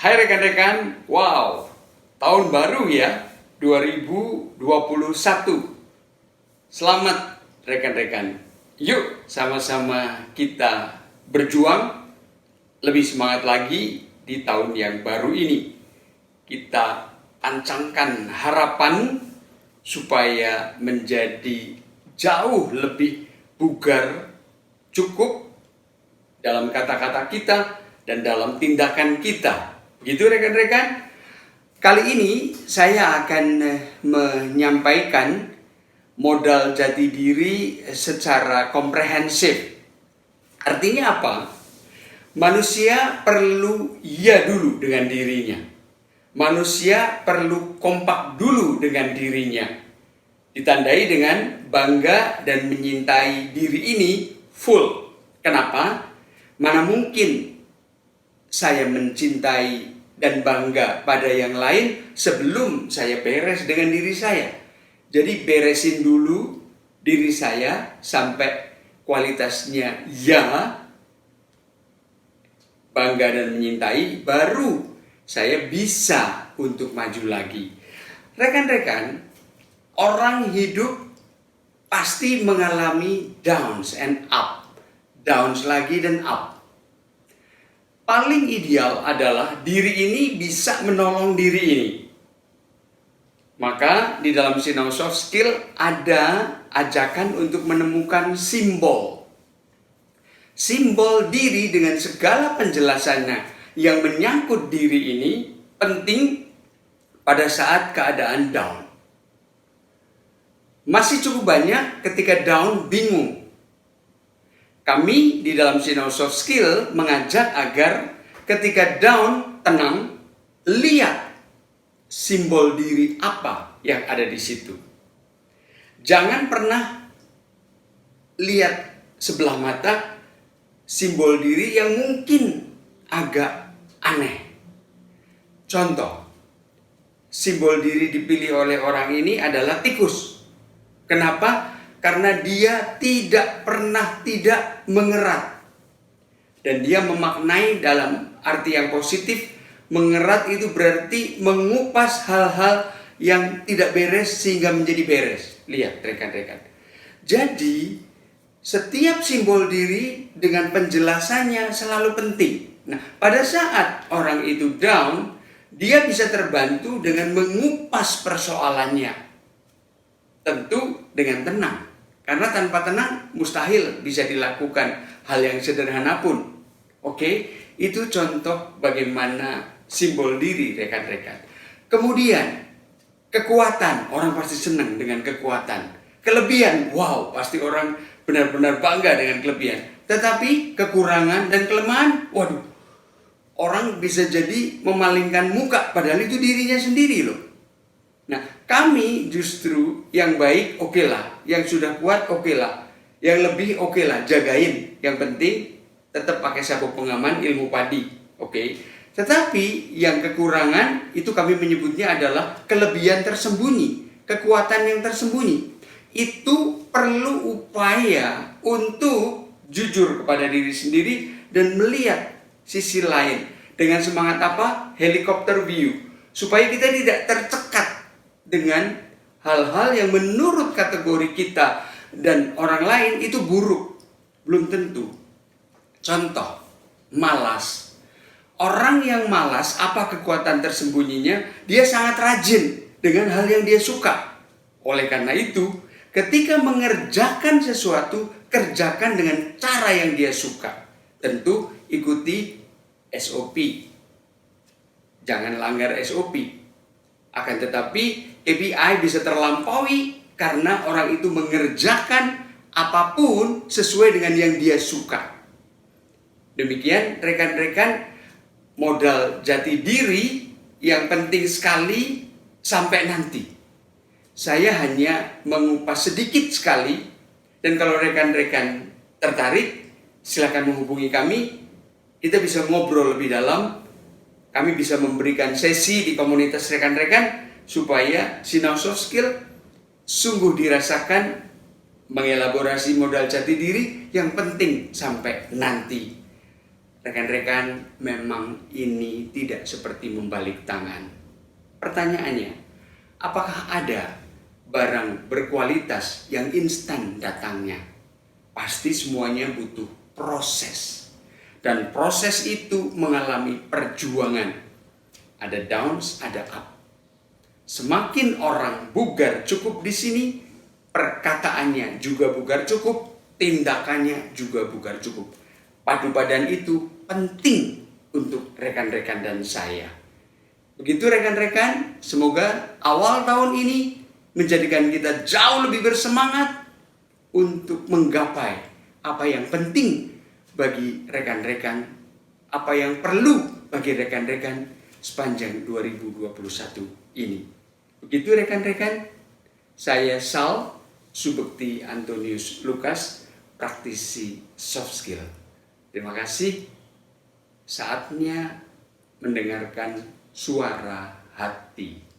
Hai rekan-rekan, wow, tahun baru ya, 2021. Selamat rekan-rekan. Yuk sama-sama kita berjuang lebih semangat lagi di tahun yang baru ini. Kita ancangkan harapan supaya menjadi jauh lebih bugar, cukup dalam kata-kata kita dan dalam tindakan kita. Begitu rekan-rekan. Kali ini saya akan menyampaikan modal jati diri secara komprehensif. Artinya apa? Manusia perlu iya dulu dengan dirinya. Manusia perlu kompak dulu dengan dirinya. Ditandai dengan bangga dan menyintai diri ini full. Kenapa? Mana mungkin saya mencintai dan bangga pada yang lain sebelum saya beres dengan diri saya. Jadi beresin dulu diri saya sampai kualitasnya ya, bangga dan menyintai, baru saya bisa untuk maju lagi. Rekan-rekan, orang hidup pasti mengalami downs and up, downs lagi dan up. Paling ideal adalah diri ini bisa menolong diri ini. Maka di dalam Sinau Soft Skill ada ajakan untuk menemukan simbol. Simbol diri dengan segala penjelasannya yang menyangkut diri ini penting pada saat keadaan down. Masih cukup banyak ketika down bingung. Kami di dalam Sinau Soft Skill mengajak agar ketika down, tenang, lihat simbol diri apa yang ada di situ. Jangan pernah lihat sebelah mata simbol diri yang mungkin agak aneh. Contoh, simbol diri dipilih oleh orang ini adalah tikus. Kenapa? Karena dia tidak pernah tidak mengerat. Dan dia memaknai dalam arti yang positif, mengerat itu berarti mengupas hal-hal yang tidak beres sehingga menjadi beres. Lihat rekan-rekan. Jadi setiap simbol diri dengan penjelasannya selalu penting. Nah, pada saat orang itu down, dia bisa terbantu dengan mengupas persoalannya. Tentu dengan tenang. Karena tanpa tenang mustahil bisa dilakukan hal yang sederhana pun. Oke, itu contoh bagaimana simbol diri rekan-rekan. Kemudian kekuatan, orang pasti senang dengan kekuatan. Kelebihan, wow, pasti orang benar-benar bangga dengan kelebihan. Tetapi kekurangan dan kelemahan, waduh, orang bisa jadi memalingkan muka padahal itu dirinya sendiri loh. Nah, kami justru yang baik oke lah, yang sudah kuat oke lah, yang lebih oke lah, jagain. Yang penting tetap pakai sabuk pengaman ilmu padi, oke. Tetapi yang kekurangan itu kami menyebutnya adalah kelebihan tersembunyi, kekuatan yang tersembunyi. Itu perlu upaya untuk jujur kepada diri sendiri dan melihat sisi lain dengan semangat apa? Helikopter view, supaya kita tidak tercekat dengan hal-hal yang menurut kategori kita dan orang lain itu buruk. Belum tentu. Contoh, malas. Orang yang malas, apa kekuatan tersembunyinya? Dia sangat rajin dengan hal yang dia suka. Oleh karena itu, ketika mengerjakan sesuatu, kerjakan dengan cara yang dia suka. Tentu ikuti SOP. Jangan langgar SOP. Akan tetapi KPI bisa terlampaui karena orang itu mengerjakan apapun sesuai dengan yang dia suka. Demikian rekan-rekan, modal jati diri yang penting sekali sampai nanti. Saya hanya mengupas sedikit sekali, dan kalau rekan-rekan tertarik, silakan menghubungi kami. Kita bisa ngobrol lebih dalam. Kami bisa memberikan sesi di komunitas rekan-rekan supaya Sinau Soft Skill sungguh dirasakan mengelaborasi modal jati diri yang penting sampai nanti. Rekan-rekan, memang ini tidak seperti membalik tangan. Pertanyaannya, apakah ada barang berkualitas yang instan datangnya? Pasti semuanya butuh proses. Dan proses itu mengalami perjuangan. Ada downs, ada up. Semakin orang bugar cukup di sini, perkataannya juga bugar cukup, tindakannya juga bugar cukup. Padu badan itu penting untuk rekan-rekan dan saya. Begitu rekan-rekan, semoga awal tahun ini menjadikan kita jauh lebih bersemangat untuk menggapai apa yang penting bagi rekan-rekan, apa yang perlu bagi rekan-rekan sepanjang 2021 ini. Begitu rekan-rekan, saya Sal Subekti Antonius Lukas, praktisi soft skill. Terima kasih. Saatnya mendengarkan suara hati.